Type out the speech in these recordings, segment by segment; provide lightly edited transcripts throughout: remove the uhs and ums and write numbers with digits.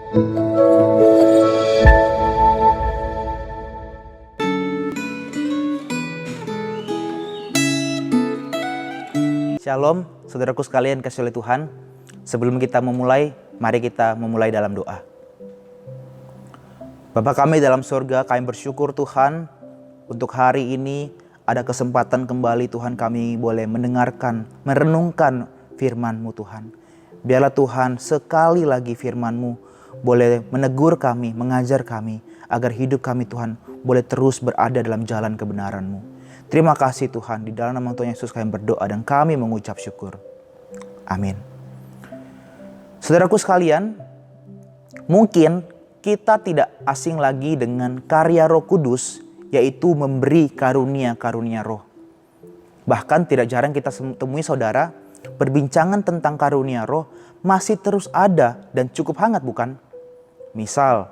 Shalom, saudaraku sekalian kasih oleh Tuhan. Sebelum kita memulai, mari kita memulai dalam doa. Bapa kami dalam surga, kami bersyukur Tuhan untuk hari ini ada kesempatan kembali Tuhan kami boleh mendengarkan, merenungkan firman-Mu Tuhan. Biarlah Tuhan sekali lagi firman-Mu boleh menegur kami, mengajar kami, agar hidup kami Tuhan boleh terus berada dalam jalan kebenaran-Mu. Terima kasih Tuhan, di dalam nama Tuhan Yesus kami berdoa dan kami mengucap syukur. Amin. Saudaraku sekalian, mungkin kita tidak asing lagi dengan karya Roh Kudus, yaitu memberi karunia-karunia roh. Bahkan tidak jarang kita temui saudara, perbincangan tentang karunia roh masih terus ada dan cukup hangat bukan? Misal,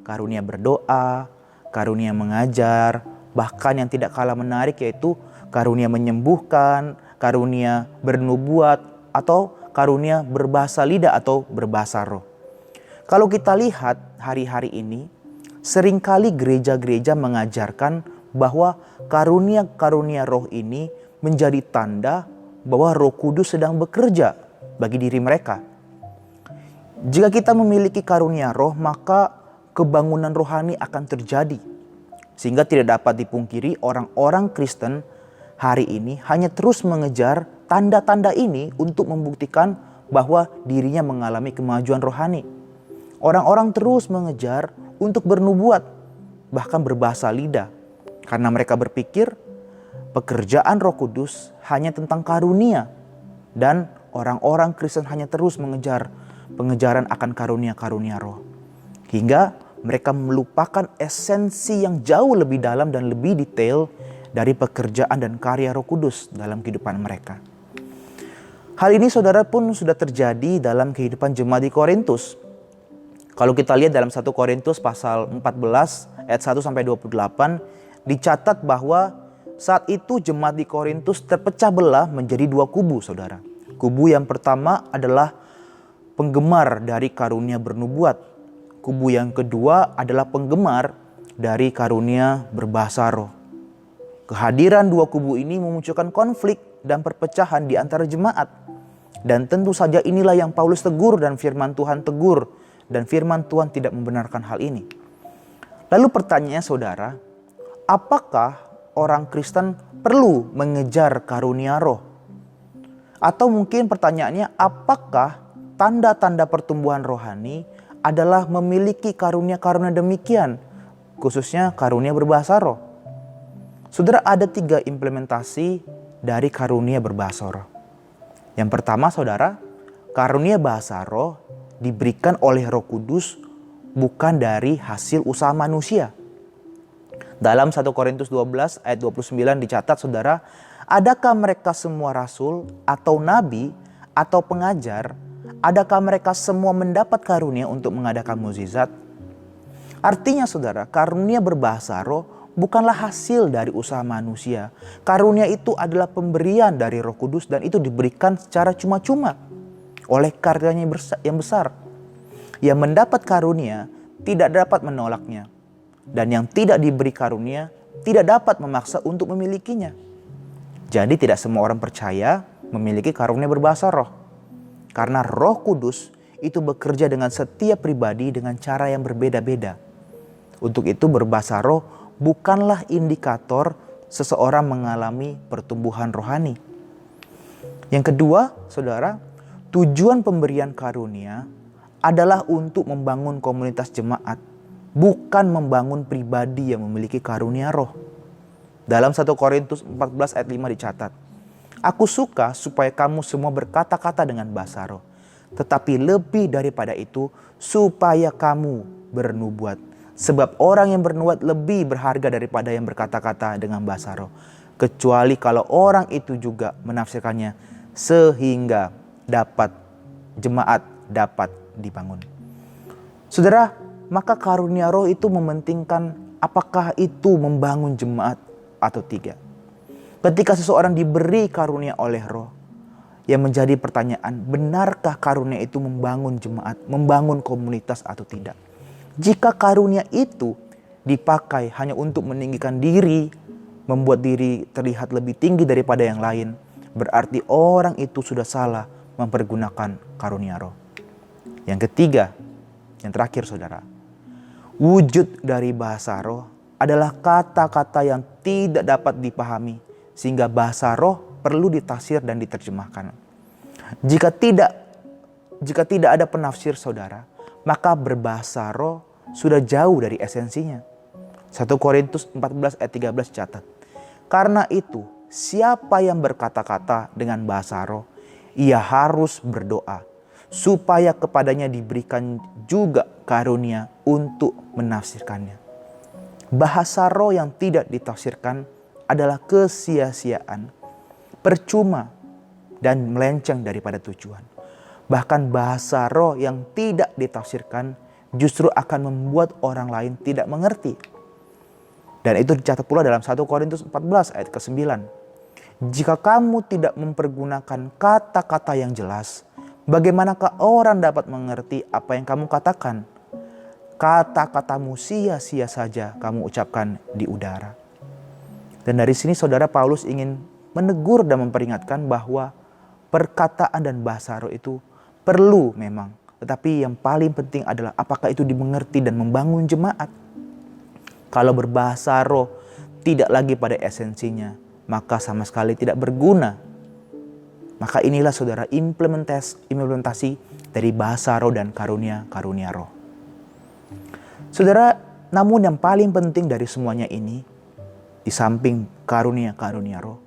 karunia berdoa, karunia mengajar, bahkan yang tidak kalah menarik yaitu karunia menyembuhkan, karunia bernubuat, atau karunia berbahasa lidah atau berbahasa roh. Kalau kita lihat hari-hari ini, seringkali gereja-gereja mengajarkan bahwa karunia-karunia roh ini menjadi tanda bahwa Roh Kudus sedang bekerja bagi diri mereka. Jika kita memiliki karunia roh, maka kebangunan rohani akan terjadi. Sehingga tidak dapat dipungkiri orang-orang Kristen hari ini hanya terus mengejar tanda-tanda ini untuk membuktikan bahwa dirinya mengalami kemajuan rohani. Orang-orang terus mengejar untuk bernubuat, bahkan berbahasa lidah. Karena mereka berpikir pekerjaan Roh Kudus hanya tentang karunia. Dan orang-orang Kristen hanya terus mengejar pengejaran akan karunia-karunia roh. Hingga mereka melupakan esensi yang jauh lebih dalam dan lebih detail dari pekerjaan dan karya Roh Kudus dalam kehidupan mereka. Hal ini saudara pun sudah terjadi dalam kehidupan jemaat di Korintus. Kalau kita lihat dalam 1 Korintus pasal 14 ayat 1 sampai 28 dicatat bahwa saat itu jemaat di Korintus terpecah belah menjadi dua kubu saudara. Kubu yang pertama adalah penggemar dari karunia bernubuat. Kubu yang kedua adalah penggemar dari karunia berbahasa roh. Kehadiran dua kubu ini memunculkan konflik dan perpecahan di antara jemaat. Dan tentu saja inilah yang Paulus tegur dan firman Tuhan tegur. Dan firman Tuhan tidak membenarkan hal ini. Lalu pertanyaannya saudara, apakah orang Kristen perlu mengejar karunia roh? Atau mungkin pertanyaannya, apakah tanda-tanda pertumbuhan rohani adalah memiliki karunia-karunia demikian, khususnya karunia berbahasa roh? Saudara, ada 3 implementasi dari karunia berbahasa roh. Yang pertama saudara, karunia bahasa roh diberikan oleh Roh Kudus bukan dari hasil usaha manusia. Dalam 1 Korintus 12 ayat 29 dicatat saudara, adakah mereka semua rasul atau nabi atau pengajar? Adakah mereka semua mendapat karunia untuk mengadakan mukjizat? Artinya saudara, karunia berbahasa roh bukanlah hasil dari usaha manusia. Karunia itu adalah pemberian dari Roh Kudus dan itu diberikan secara cuma-cuma oleh karyanya yang besar. Yang mendapat karunia tidak dapat menolaknya. Dan yang tidak diberi karunia tidak dapat memaksa untuk memilikinya. Jadi tidak semua orang percaya memiliki karunia berbahasa roh. Karena Roh Kudus itu bekerja dengan setiap pribadi dengan cara yang berbeda-beda. Untuk itu berbahasa roh bukanlah indikator seseorang mengalami pertumbuhan rohani. Yang kedua, saudara, tujuan pemberian karunia adalah untuk membangun komunitas jemaat, bukan membangun pribadi yang memiliki karunia roh. Dalam 1 Korintus 14 ayat 5 dicatat, aku suka supaya kamu semua berkata-kata dengan bahasa roh. Tetapi lebih daripada itu, supaya kamu bernubuat. Sebab orang yang bernubuat lebih berharga daripada yang berkata-kata dengan bahasa roh. Kecuali kalau orang itu juga menafsirkannya sehingga jemaat dapat dibangun. Saudara, maka karunia roh itu mementingkan apakah itu membangun jemaat atau tidak. Ketika seseorang diberi karunia oleh roh, yang menjadi pertanyaan, benarkah karunia itu membangun jemaat, membangun komunitas atau tidak? Jika karunia itu dipakai hanya untuk meninggikan diri, membuat diri terlihat lebih tinggi daripada yang lain, berarti orang itu sudah salah mempergunakan karunia roh. Yang ketiga, yang terakhir saudara, wujud dari bahasa roh adalah kata-kata yang tidak dapat dipahami, sehingga bahasa roh perlu ditafsir dan diterjemahkan. Jika tidak ada penafsir saudara, maka berbahasa roh sudah jauh dari esensinya. 1 Korintus 14 ayat 13 catat. Karena itu, siapa yang berkata-kata dengan bahasa roh, ia harus berdoa, supaya kepadanya diberikan juga karunia untuk menafsirkannya. Bahasa roh yang tidak ditafsirkan adalah kesia-siaan, percuma, dan melenceng daripada tujuan. Bahkan bahasa roh yang tidak ditafsirkan justru akan membuat orang lain tidak mengerti. Dan itu dicatat pula dalam 1 Korintus 14 ayat ke-9. Jika kamu tidak mempergunakan kata-kata yang jelas, bagaimanakah orang dapat mengerti apa yang kamu katakan? Kata-katamu sia-sia saja kamu ucapkan di udara. Dan dari sini saudara Paulus ingin menegur dan memperingatkan bahwa perkataan dan bahasa roh itu perlu memang. Tetapi yang paling penting adalah apakah itu dimengerti dan membangun jemaat. Kalau berbahasa roh tidak lagi pada esensinya, maka sama sekali tidak berguna. Maka inilah saudara implementasi dari bahasa roh dan karunia roh. Saudara, namun yang paling penting dari semuanya ini, di samping karunia roh,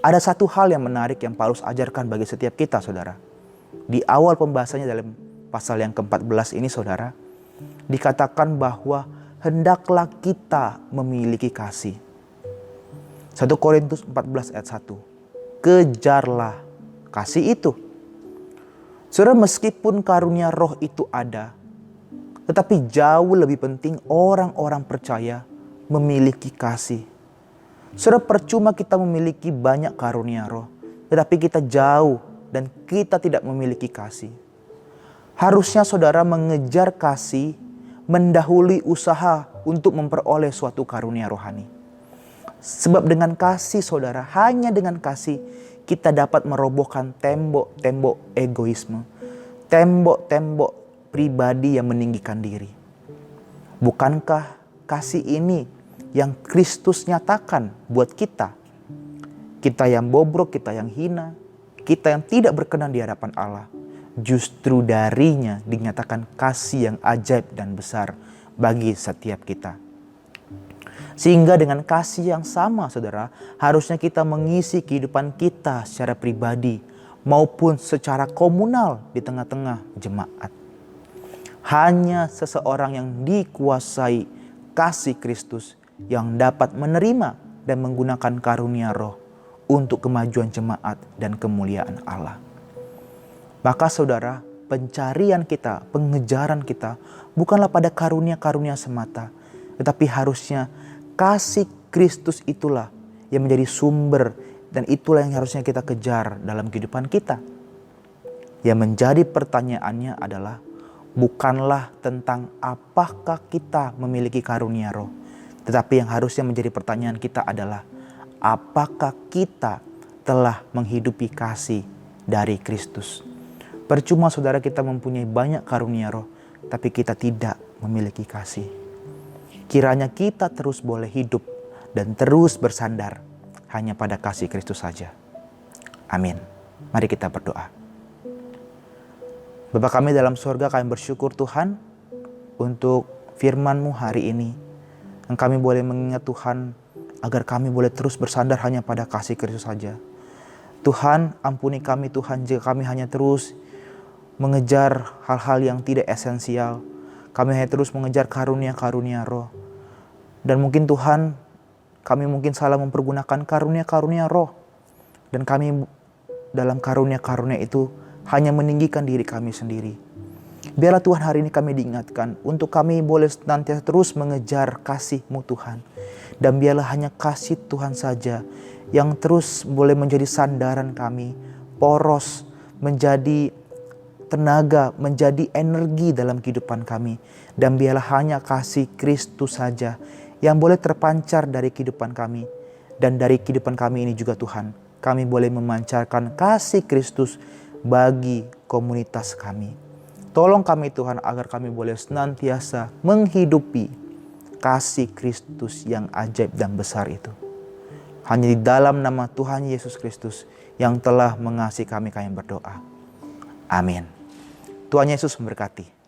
ada satu hal yang menarik yang Paulus ajarkan bagi setiap kita saudara. Di awal pembahasannya dalam pasal yang ke-14 ini saudara, dikatakan bahwa hendaklah kita memiliki kasih. 1 Korintus 14 ayat 1. Kejarlah kasih itu. Saudara, meskipun karunia roh itu ada, tetapi jauh lebih penting orang-orang percaya memiliki kasih. Saudara, percuma kita memiliki banyak karunia roh, tetapi kita jauh dan kita tidak memiliki kasih. Harusnya saudara mengejar kasih, mendahului usaha untuk memperoleh suatu karunia rohani. Sebab dengan kasih saudara, hanya dengan kasih kita dapat merobohkan tembok-tembok egoisme, tembok-tembok pribadi yang meninggikan diri. Bukankah kasih ini yang Kristus nyatakan buat kita? Kita yang bobrok, kita yang hina, kita yang tidak berkenan di hadapan Allah. Justru darinya dinyatakan kasih yang ajaib dan besar bagi setiap kita. Sehingga dengan kasih yang sama saudara, harusnya kita mengisi kehidupan kita secara pribadi maupun secara komunal di tengah-tengah jemaat. Hanya seseorang yang dikuasai kasih Kristus yang dapat menerima dan menggunakan karunia roh untuk kemajuan jemaat dan kemuliaan Allah. Maka saudara, pencarian kita, pengejaran kita bukanlah pada karunia-karunia semata, tetapi harusnya kasih Kristus itulah yang menjadi sumber dan itulah yang harusnya kita kejar dalam kehidupan kita. Yang menjadi pertanyaannya adalah bukanlah tentang apakah kita memiliki karunia roh, tetapi yang harusnya menjadi pertanyaan kita adalah apakah kita telah menghidupi kasih dari Kristus. Percuma saudara kita mempunyai banyak karunia roh, tapi kita tidak memiliki kasih. Kiranya kita terus boleh hidup dan terus bersandar hanya pada kasih Kristus saja. Amin. Mari kita berdoa. Bapa kami dalam surga, kami bersyukur Tuhan untuk firman-Mu hari ini. Yang kami boleh mengingat Tuhan agar kami boleh terus bersandar hanya pada kasih Kristus saja. Tuhan, ampuni kami Tuhan jika kami hanya terus mengejar hal-hal yang tidak esensial. Kami hanya terus mengejar karunia-karunia roh. Dan mungkin Tuhan, kami mungkin salah mempergunakan karunia-karunia roh. Dan kami dalam karunia-karunia itu hanya meninggikan diri kami sendiri. Biarlah Tuhan hari ini kami diingatkan untuk kami boleh nantiasa terus mengejar kasih-Mu Tuhan. Dan biarlah hanya kasih Tuhan saja yang terus boleh menjadi sandaran kami poros, menjadi tenaga, menjadi energi dalam kehidupan kami. Dan biarlah hanya kasih Kristus saja yang boleh terpancar dari kehidupan kami. Dan dari kehidupan kami ini juga Tuhan, kami boleh memancarkan kasih Kristus bagi komunitas kami. Tolong kami Tuhan agar kami boleh senantiasa menghidupi kasih Kristus yang ajaib dan besar itu. Hanya di dalam nama Tuhan Yesus Kristus yang telah mengasihi kami berdoa. Amin. Tuhan Yesus memberkati.